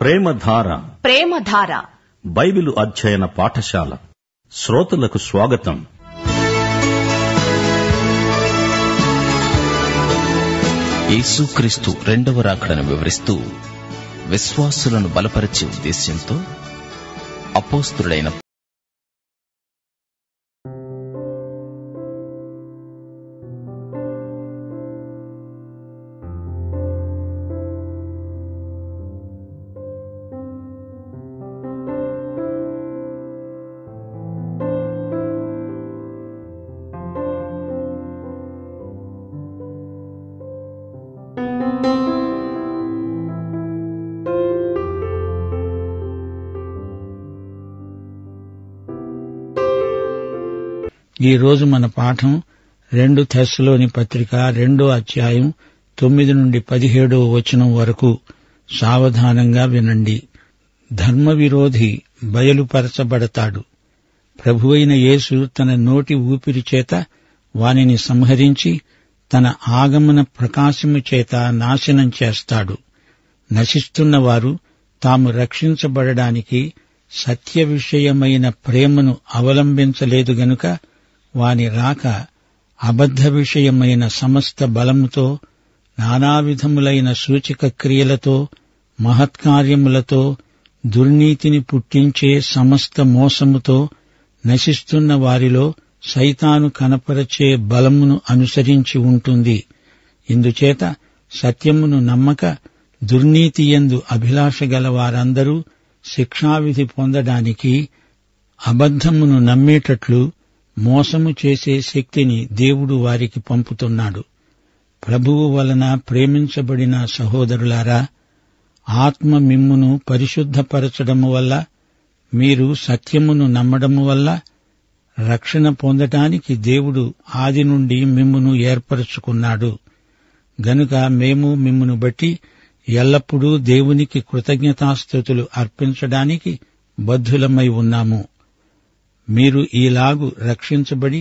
ప్రేమధార Bible అధ్యయన పాఠశాల శ్రోతలకు స్వాగతం. యేసుక్రీస్తు రెండవ రాకడను వివరిస్తూ విశ్వాసులను బలపరిచే ఉద్దేశ్యంతో అపోస్తలుడైన ఈ రోజు మన పాఠం 2 థెస్సలోని పత్రిక 2వ అధ్యాయం 9 నుండి 17వ వచనం వరకు. సావధానంగా వినండి. ధర్మ విరోధి బయలుపరచబడతాడు. ప్రభువైన యేసు తన నోటి ఊపిరి చేత వానిని సంహరించి తన ఆగమన ప్రకాశము చేత నాశనం చేస్తాడు. నశిస్తున్నవారు తాము రక్షించబడడానికి సత్య విషయమైన ప్రేమను అవలంబించలేదు గనుక వాని రాక అబద్ధ విషయమైన సమస్త బలముతో, నానావిధములైన సూచక క్రియలతో, మహత్కార్యములతో, దుర్నీతిని పుట్టించే సమస్త మోసముతో నశిస్తున్న వారిలో సైతాను కనపరచే బలమును అనుసరించి ఉంటుంది. ఇందుచేత సత్యమును నమ్మక దుర్నీతియందు అభిలాష గల వారందరూ శిక్షావిధి పొందడానికి అబద్ధమును నమ్మేటట్లు మోసము చేసే శక్తిని దేవుడు వారికి పంపుతున్నాడు. ప్రభువు వలన ప్రేమించబడిన సహోదరులారా, ఆత్మ మిమ్మును పరిశుద్ధపరచడము వల్ల, మీరు సత్యమును నమ్మడము వల్ల రక్షణ పొందటానికి దేవుడు ఆది నుండి మిమ్మును ఏర్పరచుకున్నాడు. గనుక మేము మిమ్మును బట్టి ఎల్లప్పుడూ దేవునికి కృతజ్ఞతాస్తుతులు అర్పించడానికి బద్ధులమై ఉన్నాము. మీరు ఈలాగు రక్షించబడి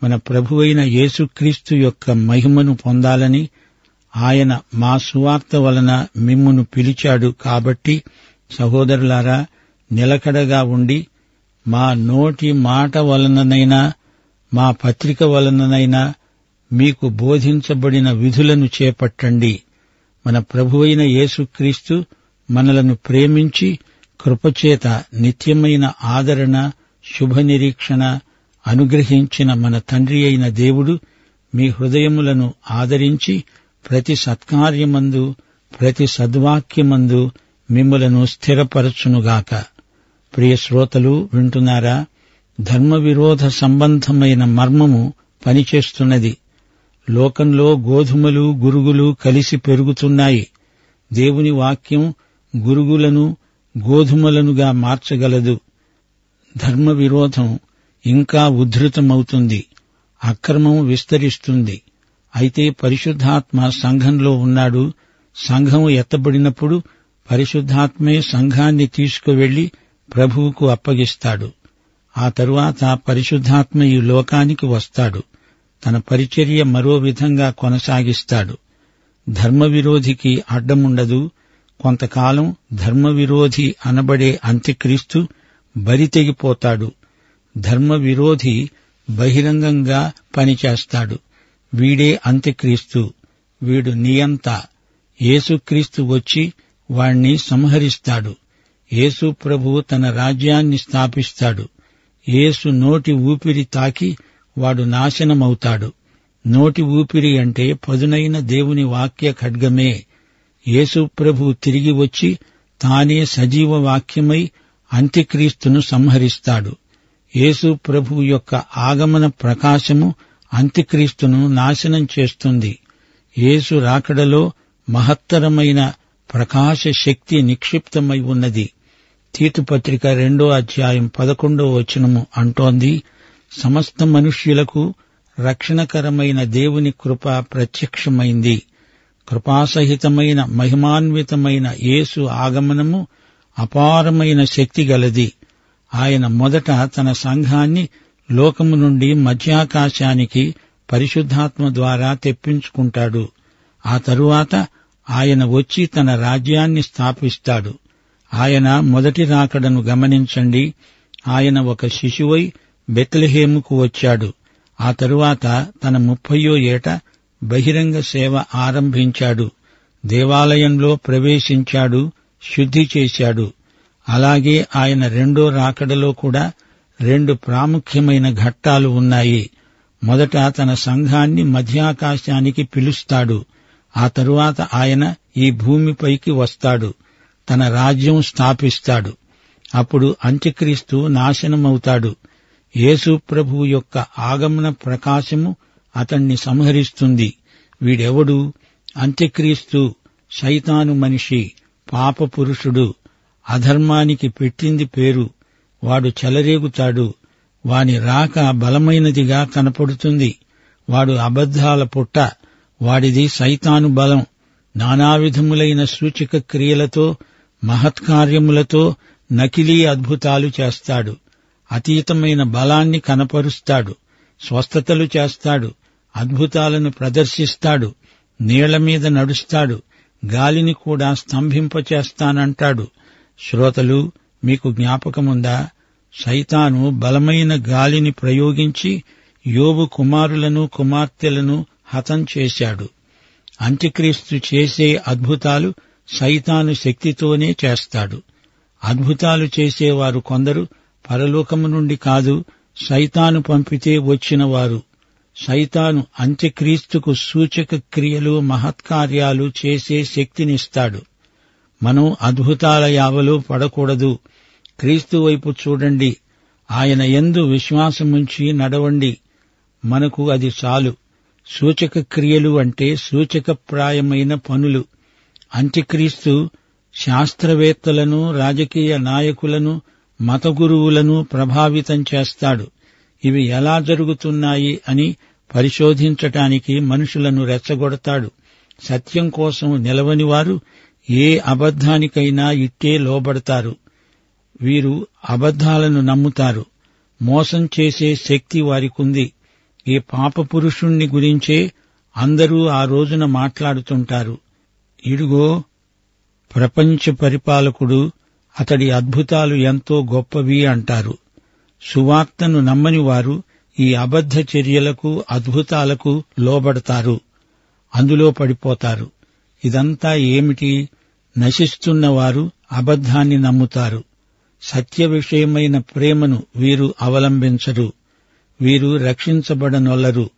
మన ప్రభువైన యేసుక్రీస్తు యొక్క మహిమను పొందాలని ఆయన మా సువార్త వలన మిమ్మును పిలిచాడు. కాబట్టి సహోదరులారా, నిలకడగా ఉండి మా నోటి మాట వలననైనా మా పత్రిక వలననైనా మీకు బోధించబడిన విధులను చేపట్టండి. మన ప్రభువైన యేసుక్రీస్తు మనలను ప్రేమించి కృపచేత నిత్యమైన ఆదరణ, శుభ నిరీక్షణ అనుగ్రహించిన మన తండ్రి అయిన దేవుడు మీ హృదయములను ఆదరించి ప్రతి సత్కార్యమందు, ప్రతి సద్వాక్యమందు మిమ్ములను స్థిరపరచునుగాక. ప్రియ శ్రోతలు వింటున్నారా? ధర్మ విరోధ సంబంధమైన మర్మము పనిచేస్తున్నది. లోకంలో గోధుమలు, గురుగులు కలిసి పెరుగుతున్నాయి. దేవుని వాక్యం గురుగులను గోధుమలనుగా మార్చగలదు. ధర్మ విరోధం ఇంకా ఉద్ధృతమవుతుంది. అక్రమం విస్తరిస్తుంది. అయితే పరిశుద్ధాత్మ సంఘంలో ఉన్నాడు. సంఘం ఎత్తబడినప్పుడు పరిశుద్ధాత్మే సంఘాన్ని తీసుకువెళ్లి ప్రభువుకు అప్పగిస్తాడు. ఆ తరువాత పరిశుద్ధాత్మ ఈ లోకానికి వస్తాడు. తన పరిచర్య మరో విధంగా కొనసాగిస్తాడు. ధర్మవిరోధికి అడ్డముండదు. కొంతకాలం ధర్మవిరోధి అనబడే అంత్యక్రీస్తు బరితెగిపోతాడు. ధర్మవిరోధి బహిరంగంగా పనిచేస్తాడు. వీడే అంత్యక్రీస్తు. వీడు నియంత. యేసుక్రీస్తు వచ్చి వాణ్ణి సంహరిస్తాడు. యేసు ప్రభువు తన రాజ్యాన్ని స్థాపిస్తాడు. యేసు నోటి ఊపిరి తాకి వాడు నాశనమవుతాడు. నోటి ఊపిరి అంటే పదునైన దేవుని వాక్య ఖడ్గమే. యేసు ప్రభువు తిరిగి వచ్చి తానే సజీవ వాక్యమై అంత్యక్రీస్తును సంహరిస్తాడు. యేసు ప్రభువు యొక్క ఆగమన ప్రకాశము అంత్యక్రీస్తును నాశనం చేస్తుంది. యేసు రాకడలో మహత్తరమైన ప్రకాశ శక్తి నిక్షిప్తమై ఉన్నది. తీతు పత్రిక 2:11 అంటోంది, సమస్త మనుష్యులకు రక్షణకరమైన దేవుని కృప ప్రత్యక్షమైంది. కృపాసహితమైన మహిమాన్వితమైన యేసు ఆగమనము అపారమైన శక్తి గలది. ఆయన మొదట తన సంఘాన్ని లోకము నుండి మధ్యాకాశానికి పరిశుద్ధాత్మ ద్వారా తెప్పించుకుంటాడు. ఆ తరువాత ఆయన వచ్చి తన రాజ్యాన్ని స్థాపిస్తాడు. ఆయన మొదటి రాకడను గమనించండి. ఆయన ఒక శిశువై బెత్లెహేముకు వచ్చాడు. ఆ తరువాత తన 30వ ఏట బహిరంగ సేవ ఆరంభించాడు. దేవాలయంలో ప్రవేశించాడు, శుద్ధి చేశాడు. అలాగే ఆయన రెండో రాకడలో కూడా 2 ప్రాముఖ్యమైన ఘట్టాలు ఉన్నాయి. మొదట తన సంఘాన్ని మధ్యాకాశానికి పిలుస్తాడు. ఆ తరువాత ఆయన ఈ భూమిపైకి వస్తాడు, తన రాజ్యం స్థాపిస్తాడు. అప్పుడు అంత్యక్రీస్తు నాశనమవుతాడు. యేసు ప్రభువు యొక్క ఆగమన ప్రకాశము అతణ్ణి సంహరిస్తుంది. వీడెవడు? అంత్యక్రీస్తు, శైతాను మనిషి, పాప పురుషుడు, అధర్మానికి పెట్టింది పేరు. వాడు చెలరేగుతాడు. వాని రాక బలమైనదిగా కనపడుతుంది. వాడు అబద్ధాల పుట్ట. వాడిది సైతాను బలం. నానావిధములైన సూచక క్రియలతో, మహత్కార్యములతో నకిలీ అద్భుతాలు చేస్తాడు. అతీతమైన బలాన్ని కనపరుస్తాడు. స్వస్థతలు చేస్తాడు. అద్భుతాలను ప్రదర్శిస్తాడు. నీళ్ల మీద నడుస్తాడు. గాలిని కూడా స్తంభింపచేస్తానంటాడు. శ్రోతలు, మీకు జ్ఞాపకముందా? సైతాను బలమైన గాలిని ప్రయోగించి యోబు కుమారులను కుమార్తెలను హతం చేశాడు. అంత్యక్రీస్తు చేసే అద్భుతాలు సైతాను శక్తితోనే చేస్తాడు. అద్భుతాలు చేసేవారు కొందరు పరలోకము నుండి కాదు, సైతాను పంపితే వచ్చినవారు. సైతాను అంత్యక్రీస్తుకు సూచక క్రియలు, మహత్కార్యాలు చేసే శక్తినిస్తాడు. మనం అద్భుతాల యావలో పడకూడదు. క్రీస్తు వైపు చూడండి. ఆయన యందు విశ్వాసముంచి నడవండి. మనకు అది చాలు. సూచక క్రియలు అంటే సూచకప్రాయమైన పనులు. అంత్యక్రీస్తు శాస్త్రవేత్తలను, రాజకీయ నాయకులను, మత గురువులను ప్రభావితం చేస్తాడు. ఇవి ఎలా జరుగుతున్నాయి అని పరిశోధించటానికి మనుషులను రెచ్చగొడతాడు. సత్యం కోసం నిలవని వారు ఏ అబద్ధానికైనా ఇట్టే లోబడతారు. వీరు అబద్ధాలను నమ్ముతారు. మోసం చేసే శక్తి వారికుంది. ఈ పాపపురుషుణ్ణి గురించే అందరూ ఆ రోజున మాట్లాడుతుంటారు. ఇడుగో, ప్రపంచ పరిపాలకుడు, అతడి అద్భుతాలు ఎంతో గొప్పవి అంటారు. సువార్తను నమ్మని వారు ఈ అబద్ధ చర్యలకు, అద్భుతాలకు లోబడతారు. అందులో పడిపోతారు. ఇదంతా ఏమిటి? నశిస్తున్నవారు అబద్ధాన్ని నమ్ముతారు. సత్య విషయమైన ప్రేమను వీరు అవలంబించరు. వీరు రక్షించబడనొల్లరు.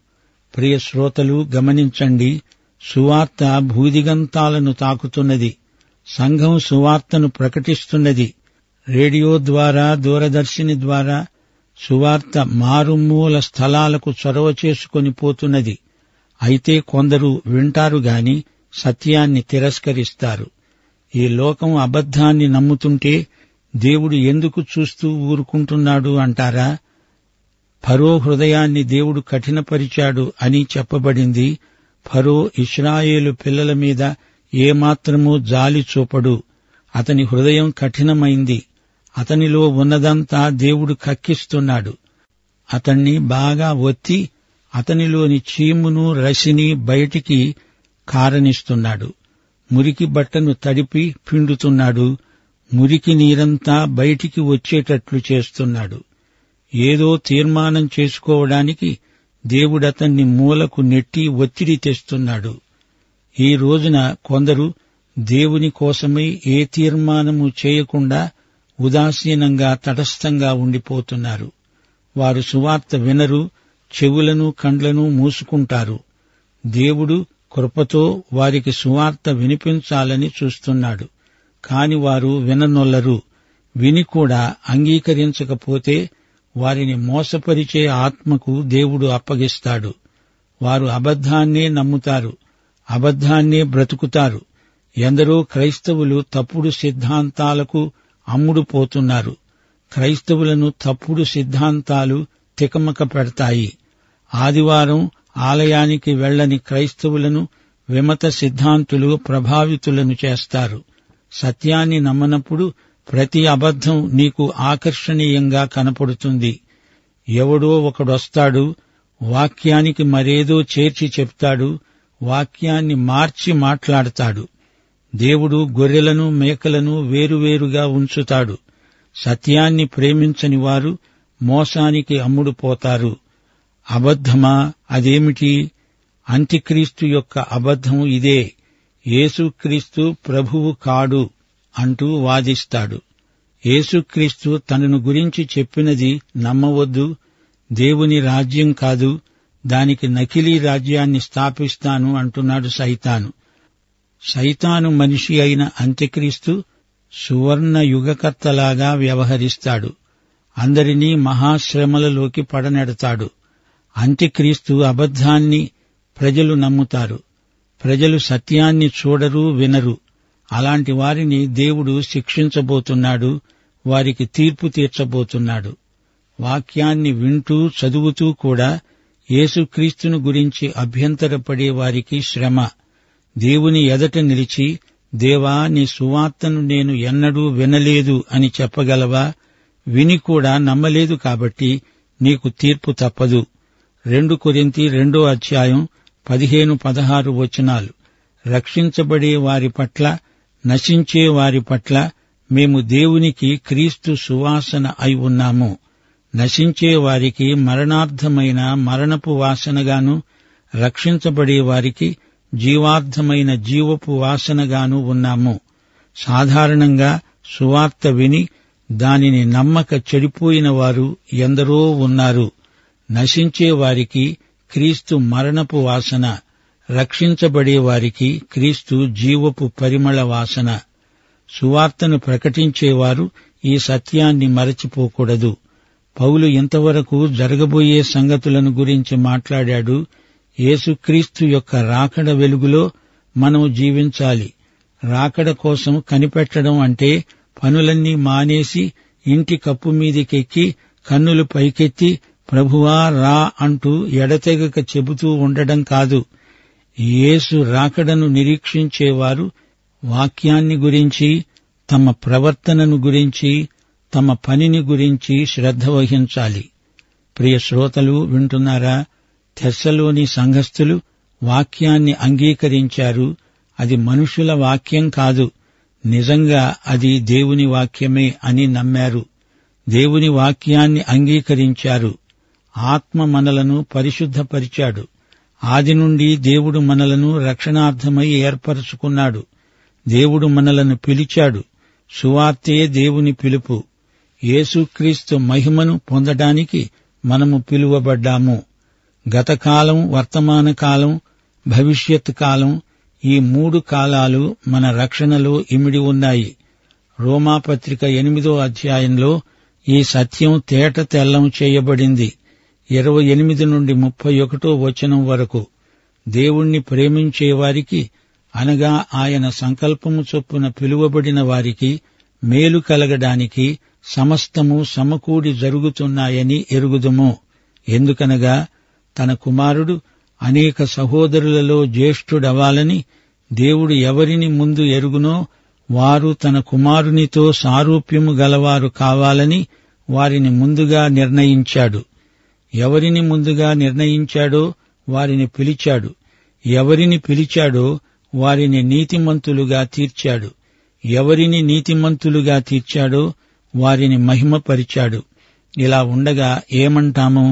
ప్రియ శ్రోతలు, గమనించండి. సువార్త భూదిగంతాలను తాకుతున్నది. సంఘం సువార్తను ప్రకటిస్తున్నది. రేడియో ద్వారా, దూరదర్శిని ద్వారా సువార్త మారుమూల స్థలాలకు చొరవ చేసుకొని పోతున్నది. అయితే కొందరు వింటారు గాని సత్యాన్ని తిరస్కరిస్తారు. ఈ లోకం అబద్ధాన్ని నమ్ముతుంటే దేవుడు ఎందుకు చూస్తూ ఊరుకుంటున్నాడు అంటారా? ఫరో హృదయాన్ని దేవుడు కఠినపరిచాడు అని చెప్పబడింది. ఫరో ఇశ్రాయేలు పిల్లల మీద ఏమాత్రమూ జాలి చూపడు. అతని హృదయం కఠినమైంది. అతనిలో ఉన్నదంతా దేవుడు కక్కిస్తున్నాడు. అతణ్ణి బాగా ఒత్తి అతనిలోని చీమును, రసిని బయటికి కారనిస్తున్నాడు. మురికి బట్టను తడిపి పిండుతున్నాడు. మురికి నీరంతా బయటికి వచ్చేటట్లు చేస్తున్నాడు. ఏదో తీర్మానం చేసుకోవడానికి దేవుడతన్ని మూలకు నెట్టి ఒత్తిడి తెస్తున్నాడు. ఈ రోజున కొందరు దేవుని కోసమై ఏ తీర్మానము చేయకుండా ఉదాసీనంగా, తటస్థంగా ఉండిపోతున్నారు. వారు సువార్త వినరు, చెవులను, కండ్లను మూసుకుంటారు. దేవుడు కృపతో వారికి సువార్త వినిపించాలని చూస్తున్నాడు. కాని వారు విననొల్లరు. విని కూడా అంగీకరించకపోతే వారిని మోసపరిచే ఆత్మకు దేవుడు అప్పగిస్తాడు. వారు అబద్ధాన్నే నమ్ముతారు. అబద్ధాన్నే బ్రతుకుతారు. ఎందరో క్రైస్తవులు తప్పుడు సిద్ధాంతాలకు అమ్ముడుపోతున్నారు. క్రైస్తవులను తప్పుడు సిద్ధాంతాలు తికమక పెడతాయి. ఆదివారం ఆలయానికి వెళ్లని క్రైస్తవులను విమత సిద్ధాంతులు ప్రభావితులను చేస్తారు. సత్యాన్ని నమ్మనప్పుడు ప్రతి అబద్ధం నీకు ఆకర్షణీయంగా కనపడుతుంది. ఎవడో ఒకడొస్తాడు, వాక్యానికి మరేదో చేర్చి చెప్తాడు, వాక్యాన్ని మార్చి మాట్లాడతాడు. దేవుడు గొర్రెలను మేకలను వేరువేరుగా ఉంచుతాడు. సత్యాన్ని ప్రేమించని వారు మోసానికి అమ్ముడుపోతారు. అబద్ధమా? అదేమిటి? అంత్యక్రీస్తు యొక్క అబద్ధం ఇదే. యేసుక్రీస్తు ప్రభువు కాడు అంటూ వాదిస్తాడు. యేసుక్రీస్తు తనను గురించి చెప్పినది నమ్మవద్దు. దేవుని రాజ్యం కాదు, దానికి నకిలీ రాజ్యాన్ని స్థాపిస్తాను అంటున్నాడు సైతాను. సైతాను మనిషి అయిన అంత్యక్రీస్తు సువర్ణ యుగకర్తలాగా వ్యవహరిస్తాడు. అందరినీ మహాశ్రమలలోకి పడనెడతాడు. అంత్యక్రీస్తు అబద్ధాన్ని ప్రజలు నమ్ముతారు. ప్రజలు సత్యాన్ని చూడరు, వినరు. అలాంటి వారిని దేవుడు శిక్షించబోతున్నాడు, వారికి తీర్పు తీర్చబోతున్నాడు. వాక్యాన్ని వింటూ చదువుతూ కూడా యేసుక్రీస్తును గురించి అభ్యంతరపడే వారికి శ్రమ. దేవుని ఎదట నిలిచి, దేవా, నీ సువార్తను నేను ఎన్నడూ వినలేదు అని చెప్పగలవా? విని కూడా నమ్మలేదు కాబట్టి నీకు తీర్పు తప్పదు. 2 కొరింథీ 2:15-16 వచనాలు. రక్షించబడే వారి పట్ల, నశించే వారి పట్ల మేము దేవునికి క్రీస్తు సువాసన అయి ఉన్నాము. నశించే వారికి మరణార్థమైన మరణపు వాసనగాను, రక్షించబడే వారికి జీవార్థమైన జీవపు వాసనగాను ఉన్నాము. సాధారణంగా సువార్త విని దానిని నమ్మక చెడిపోయిన వారు ఎందరో ఉన్నారు. నశించే వారికి క్రీస్తు మరణపు వాసన, రక్షించబడే వారికి క్రీస్తు జీవపు పరిమళ వాసన. సువార్తను ప్రకటించేవారు ఈ సత్యాన్ని మరచిపోకూడదు. పౌలు ఇంతవరకు జరగబోయే సంగతులను గురించి మాట్లాడాడు. యేసుక్రీస్తు యొక్క రాకడ వెలుగులో మనం జీవించాలి. రాకడ కోసం కనిపెట్టడం అంటే పనులన్నీ మానేసి ఇంటి కప్పు మీదికెక్కి కన్నులు పైకెత్తి ప్రభువా రా అంటూ ఎడతెగక చెబుతూ ఉండడం కాదు. యేసు రాకడను నిరీక్షించేవారు వాక్యాన్ని గురించి, తమ ప్రవర్తనను గురించి, తమ పనిని గురించి శ్రద్ధ వహించాలి. ప్రియ శ్రోతలు వింటున్నారా? తెస్సలోని సంఘస్థులు వాక్యాన్ని అంగీకరించారు. అది మనుషుల వాక్యం కాదు, నిజంగా అది దేవుని వాక్యమే అని నమ్మారు. దేవుని వాక్యాన్ని అంగీకరించారు. ఆత్మ మనలను పరిశుద్ధపరిచాడు. ఆది నుండి దేవుడు మనలను రక్షణార్థమై ఏర్పరచుకున్నాడు. దేవుడు మనలను పిలిచాడు. సువార్తే దేవుని పిలుపు. యేసుక్రీస్తు మహిమను పొందడానికి మనము పిలువబడ్డాము. గతకాలం, వర్తమాన కాలం, భవిష్యత్ కాలం, ఈ 3 కాలాలు మన రక్షణలో ఇమిడి ఉన్నాయి. రోమాపత్రిక 8వ అధ్యాయంలో ఈ సత్యం తేట తెల్లం చేయబడింది. 28 నుండి 31 వచనం వరకు. దేవుణ్ణి ప్రేమించేవారికి, అనగా ఆయన సంకల్పము చొప్పున పిలువబడిన వారికి మేలు కలగడానికి సమస్తము సమకూడి జరుగుతున్నాయని ఎరుగుదుము. ఎందుకనగా తన కుమారుడు అనేక సహోదరులలో జ్యేష్ఠుడవాలని దేవుడు ఎవరిని ముందు ఎరుగునో వారు తన కుమారునితో సారూప్యము గలవారు కావాలని వారిని ముందుగా నిర్ణయించాడు. ఎవరిని ముందుగా నిర్ణయించాడో వారిని పిలిచాడు. ఎవరిని పిలిచాడో వారిని నీతిమంతులుగా తీర్చాడు. ఎవరిని నీతిమంతులుగా తీర్చాడో వారిని మహిమపరిచాడు. ఇలా ఉండగా ఏమంటాము?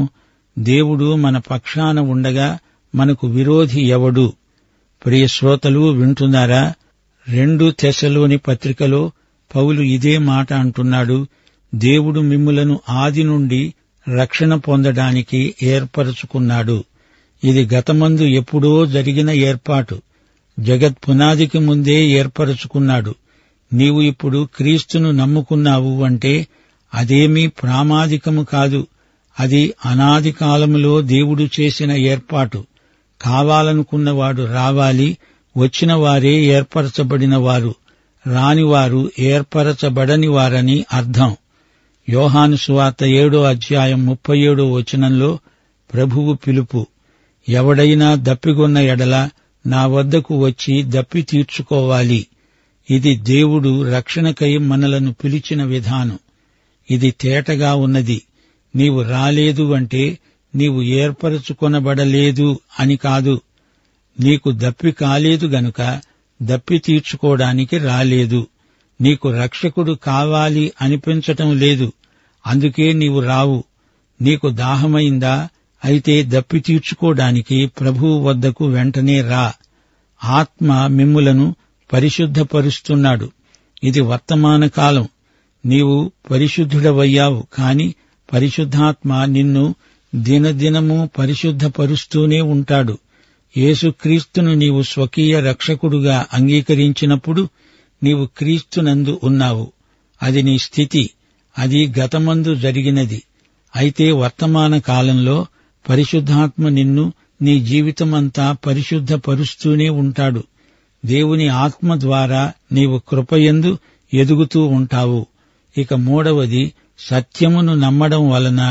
దేవుడు మన పక్షాన ఉండగా మనకు విరోధి ఎవడు? ప్రియ శ్రోతలు వింటున్నారా? 2 తెస్సలోని పత్రికలో పౌలు ఇదే మాట అంటున్నాడు. దేవుడు మిమ్ములను ఆది నుండి రక్షణ పొందడానికి ఏర్పరచుకున్నాడు. ఇది గతమందు ఎప్పుడో జరిగిన ఏర్పాటు. జగత్ పునాదికి ముందే ఏర్పరచుకున్నాడు. నీవు ఇప్పుడు క్రీస్తును నమ్ముకున్నావు అంటే అదేమీ ప్రామాదికము కాదు. అది అనాది కాలములో దేవుడు చేసిన ఏర్పాటు. కావాలనుకున్నవాడు రావాలి, వచ్చిన వారే ఏర్పరచబడిన వారు, రానివారు ఏర్పరచబడని వారని అర్థం. యోహాను సువార్త 7:37 ప్రభువు పిలుపు, ఎవడైనా దప్పిగొన్న ఎడల నా వద్దకు వచ్చి దప్పి తీర్చుకోవాలి. ఇది దేవుడు రక్షణకై మనలను పిలిచిన విధానం. ఇది తేటగా ఉన్నది. నీవు రాలేదు అంటే నీవు ఏర్పరచుకొనబడలేదు అని కాదు. నీకు దప్పి కాలేదు గనుక దప్పి తీర్చుకోవడానికి రాలేదు. నీకు రక్షకుడు కావాలి అనిపించటం లేదు, అందుకే నీవు రావు. నీకు దాహమైందా? అయితే దప్పి తీర్చుకోవడానికి ప్రభువు వద్దకు వెంటనే రా. ఆత్మ మిమ్ములను పరిశుద్ధపరుస్తున్నాడు. ఇది వర్తమాన కాలం. నీవు పరిశుద్ధుడవయ్యావు, కాని పరిశుద్ధాత్మ నిన్ను దినదినము పరిశుద్ధపరుస్తూనే ఉంటాడు. యేసుక్రీస్తును నీవు స్వకీయ రక్షకుడుగా అంగీకరించినప్పుడు నీవు క్రీస్తునందు ఉన్నావు. అది నీ స్థితి. అది గతమందు జరిగినది. అయితే వర్తమాన కాలంలో పరిశుద్ధాత్మ నిన్ను నీ జీవితమంతా పరిశుద్ధపరుస్తూనే ఉంటాడు. దేవుని ఆత్మ ద్వారా నీవు కృపయందు ఎదుగుతూ ఉంటావు. ఇక మూడవది, సత్యమును నమ్మడం వలన,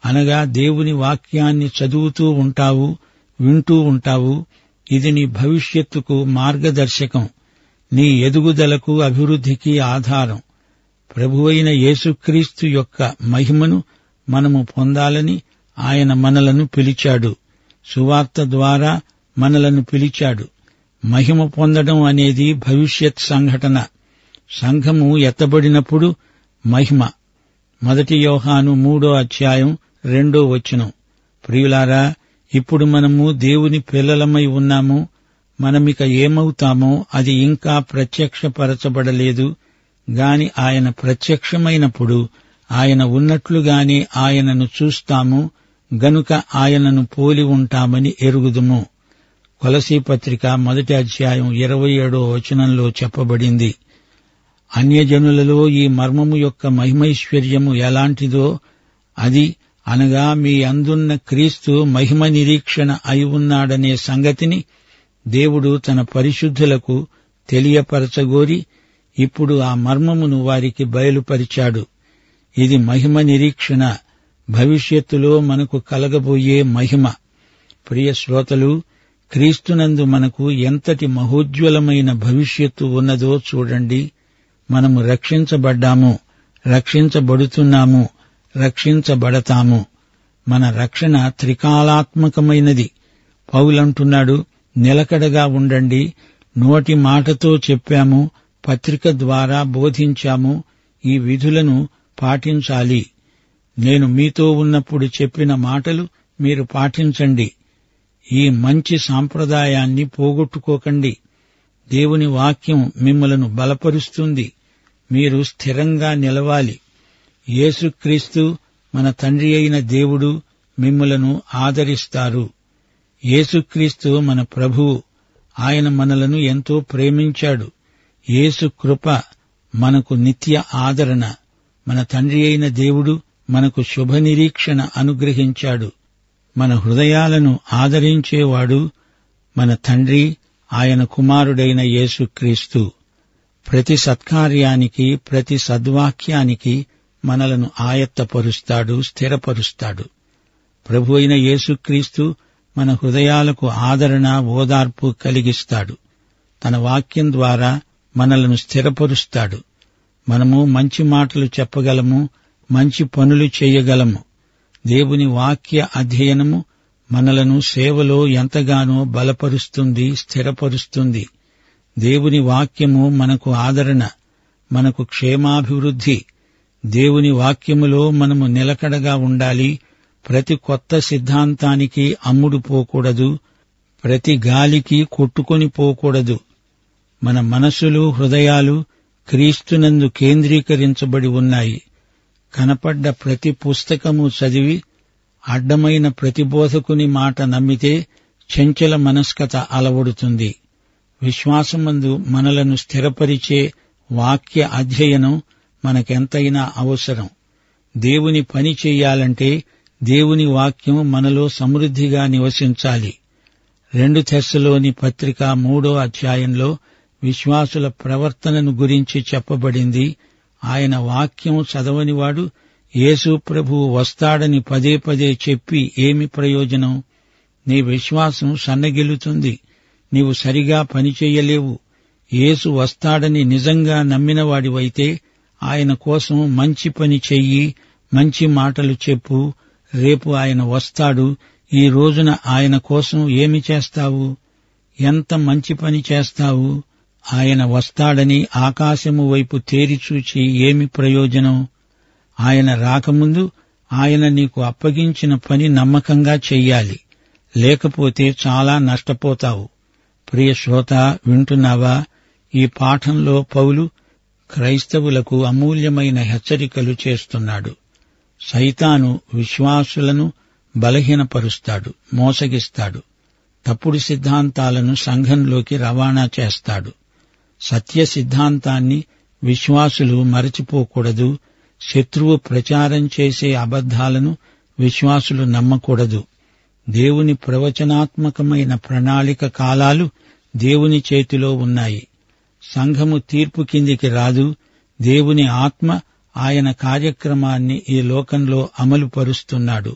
అనగా దేవుని వాక్యాన్ని చదువుతూ ఉంటావు, వింటూ ఉంటావు. ఇది నీ భవిష్యత్తుకు మార్గదర్శకం, నీ ఎదుగుదలకు, అభివృద్ధికి ఆధారం. ప్రభువైన యేసుక్రీస్తు యొక్క మహిమను మనము పొందాలని ఆయన మనలను పిలిచాడు. సువార్త ద్వారా మనలను పిలిచాడు. మహిమ పొందడం అనేది భవిష్యత్ సంఘటన. సంఘము ఎత్తబడినప్పుడు మహిమ. 1 యోహాను 3:2 ప్రియులారా, ఇప్పుడు మనము దేవుని పిల్లలమై ఉన్నాము. మనమిక ఏమవుతామో అది ఇంకా ప్రత్యక్షపరచబడలేదు గాని ఆయన ప్రత్యక్షమైనప్పుడు ఆయన ఉన్నట్లుగానే ఆయనను చూస్తాము గనుక ఆయనను పోలి ఉంటామని ఎరుగుదుము. కొలసీ పత్రిక 1:27 చెప్పబడింది. అన్యజనులలో ఈ మర్మము యొక్క మహిమైశ్వర్యము ఎలాంటిదో అది, అనగా మీ అందున్న క్రీస్తు మహిమ నిరీక్షణ అయి ఉన్నాడనే సంగతిని దేవుడు తన పరిశుద్ధులకు తెలియపరచగోరి ఇప్పుడు ఆ మర్మమును వారికి బయలుపరిచాడు. ఇది మహిమ నిరీక్షణ, భవిష్యత్తులో మనకు కలగబోయే మహిమ. ప్రియ శ్రోతలు, క్రీస్తునందు మనకు ఎంతటి మహోజ్వలమైన భవిష్యత్తు ఉన్నదో చూడండి. మనము రక్షించబడ్డాము, రక్షించబడుతున్నాము, రక్షించబడతాము. మన రక్షణ త్రికాలాత్మకమైనది. పౌలంటున్నాడు, నిలకడగా ఉండండి. నోటి మాటతో చెప్పాము, పత్రిక ద్వారా బోధించాము, ఈ విధులను పాటించాలి. నేను మీతో ఉన్నప్పుడు చెప్పిన మాటలు మీరు పాటించండి. ఈ మంచి సాంప్రదాయాన్ని పోగొట్టుకోకండి. దేవుని వాక్యం మిమ్మలను బలపరుస్తుంది. మీరు స్థిరంగా నిలవాలి. యేసుక్రీస్తు మన తండ్రి అయిన దేవుడు మిమ్మలను ఆదరిస్తారు. యేసుక్రీస్తు మన ప్రభువు. ఆయన మనలను ఎంతో ప్రేమించాడు. యేసు కృప మనకు నిత్య ఆదరణ. మన తండ్రి అయిన దేవుడు మనకు శుభనిరీక్షణ అనుగ్రహించాడు. మన హృదయాలను ఆదరించేవాడు మన తండ్రి, ఆయన కుమారుడైన యేసుక్రీస్తు. ప్రతి సత్కార్యానికి, ప్రతి సద్వాక్యానికి మనలను ఆయత్తపరుస్తాడు, స్థిరపరుస్తాడు. ప్రభు అయిన యేసుక్రీస్తు మన హృదయాలకు ఆదరణ, ఓదార్పు కలిగిస్తాడు. తన వాక్యం ద్వారా మనలను స్థిరపరుస్తాడు. మనము మంచి మాటలు చెప్పగలము, మంచి పనులు చేయగలము. దేవుని వాక్య అధ్యయనము మనలను సేవలో ఎంతగానో బలపరుస్తుంది, స్థిరపరుస్తుంది. దేవుని వాక్యము మనకు ఆదరణ, మనకు క్షేమాభివృద్ధి. దేవుని వాక్యములో మనము నిలకడగా ఉండాలి. ప్రతి కొత్త సిద్ధాంతానికి అమ్ముడు పోకూడదు, ప్రతి గాలికి కొట్టుకొని పోకూడదు. మన మనసులు, హృదయాలు క్రీస్తునందు కేంద్రీకరించబడి ఉన్నాయి. కనపడ్డ ప్రతి పుస్తకము చదివి అడ్డమైన ప్రతి బోధకుని మాట నమ్మితే చంచల మనస్కత అలవడుతుంది. విశ్వాసమందు మనలను స్థిరపరిచే వాక్య అధ్యయనం మనకెంతైనా అవసరం. దేవుని పని చెయ్యాలంటే దేవుని వాక్యం మనలో సమృద్ధిగా నివసించాలి. 2 తెస్సలోని పత్రిక 3వ అధ్యాయంలో విశ్వాసుల ప్రవర్తనను గురించి చెప్పబడింది. ఆయన వాక్యం చదవనివాడు యేసు ప్రభువు వస్తాడని పదే పదే చెప్పి ఏమి ప్రయోజనం? నీ విశ్వాసం సన్నగిల్లుతుంది. నీవు సరిగా పనిచెయ్యలేవు. యేసు వస్తాడని నిజంగా నమ్మినవాడివైతే ఆయన కోసం మంచి పని చెయ్యి, మంచి మాటలు చెప్పు. రేపు ఆయన వస్తాడు. ఈ రోజున ఆయన కోసం ఏమి చేస్తావు? ఎంత మంచి పని చేస్తావు? ఆయన వస్తాడని ఆకాశము వైపు తేరిచూచి ఏమి ప్రయోజనం? ఆయన రాకముందు ఆయన నీకు అప్పగించిన పని నమ్మకంగా చెయ్యాలి. లేకపోతే చాలా నష్టపోతావు. ప్రియ శ్రోత, వింటున్నావా? ఈ పాఠంలో పౌలు క్రైస్తవులకు అమూల్యమైన హెచ్చరికలు చేస్తున్నాడు. సైతాను విశ్వాసులను బలహీనపరుస్తాడు, మోసగిస్తాడు. తప్పుడు సిద్ధాంతాలను సంఘంలోకి రవాణా చేస్తాడు. సత్య సిద్ధాంతాన్ని విశ్వాసులు మరచిపోకూడదు. శత్రువు ప్రచారం చేసే అబద్ధాలను విశ్వాసులు నమ్మకూడదు. దేవుని ప్రవచనాత్మకమైన ప్రణాళిక కాలాలు దేవుని చేతిలో ఉన్నాయి. సంఘము తీర్పు కిందికి రాదు. దేవుని ఆత్మ ఆయన కార్యక్రమాన్ని ఈ లోకంలో అమలుపరుస్తున్నాడు.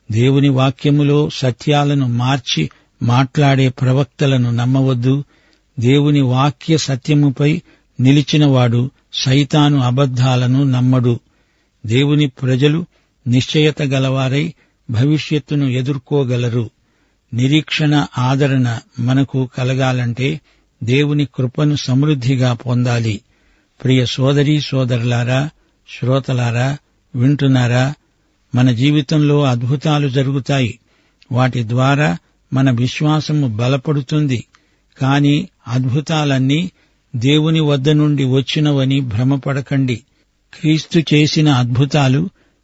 దేవుని వాక్యములో సత్యాలను మార్చి మాట్లాడే ప్రవక్తలను నమ్మవద్దు. దేవుని వాక్య సత్యముపై నిలిచినవాడు సైతాను అబద్ధాలను నమ్మడు. దేవుని ప్రజలు నిశ్చయత గలవారై భవిష్యత్తును ఎదుర్కోగలరు. నిరీక్షణ, ఆదరణ మనకు కలగాలంటే దేవుని కృపను సమృద్ధిగా పొందాలి. ప్రియ సోదరీ సోదరులారా, శ్రోతలారా, వింటున్నారా? మన జీవితంలో అద్భుతాలు జరుగుతాయి. వాటి ద్వారా మన విశ్వాసము బలపడుతుంది. కాని అద్భుతాలన్నీ దేవుని వద్ద నుండి వచ్చినవని భ్రమపడకండి. క్రీస్తు చేసిన అద్భుతాలు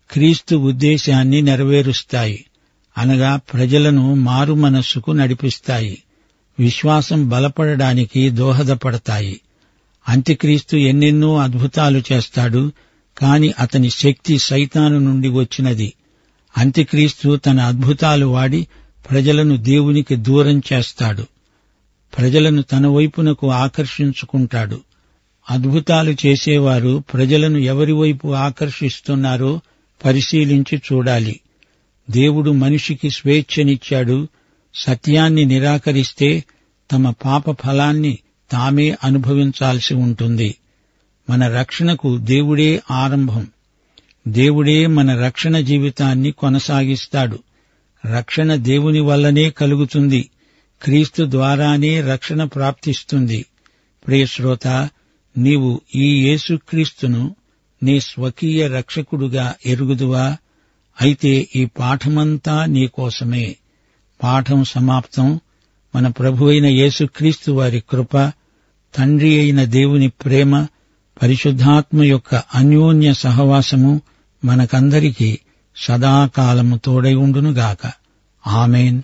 క్రీస్తు ఉద్దేశాన్ని నెరవేరుస్తాయి. అనగా ప్రజలను మారు మనస్సుకు నడిపిస్తాయి. విశ్వాసం బలపడడానికి దోహదపడతాయి. అంత్యక్రీస్తు ఎన్నెన్నో అద్భుతాలు చేస్తాడు. కాని అతని శక్తి సైతాను నుండి వచ్చినది. అంత్యక్రీస్తు తన అద్భుతాలు వాడి ప్రజలను దేవునికి దూరం చేస్తాడు. ప్రజలను తన వైపునకు ఆకర్షించుకుంటాడు. అద్భుతాలు చేసేవారు ప్రజలను ఎవరి వైపు ఆకర్షిస్తున్నారో పరిశీలించి చూడాలి. దేవుడు మనిషికి స్వేచ్ఛనిచ్చాడు. సత్యాన్ని నిరాకరిస్తే తమ పాప ఫలాన్ని తామే అనుభవించాల్సి ఉంటుంది. మన రక్షణకు దేవుడే ఆరంభం. దేవుడే మన రక్షణ జీవితాన్ని కొనసాగిస్తాడు. రక్షణ దేవుని వల్లనే కలుగుతుంది. క్రీస్తు ద్వారానే రక్షణ ప్రాప్తిస్తుంది. ప్రియశ్రోత, నీవు ఈ యేసుక్రీస్తును నీ స్వకీయ రక్షకుడుగా ఎరుగుదువా? అయితే ఈ పాఠమంతా నీకోసమే. పాఠం సమాప్తం. మన ప్రభువైన యేసుక్రీస్తు వారి కృప, తండ్రి అయిన దేవుని ప్రేమ, పరిశుద్ధాత్మ యొక్క అన్యోన్య సహవాసము మనకందరికీ సదాకాలము తోడై ఉండునుగాక. ఆమేన్.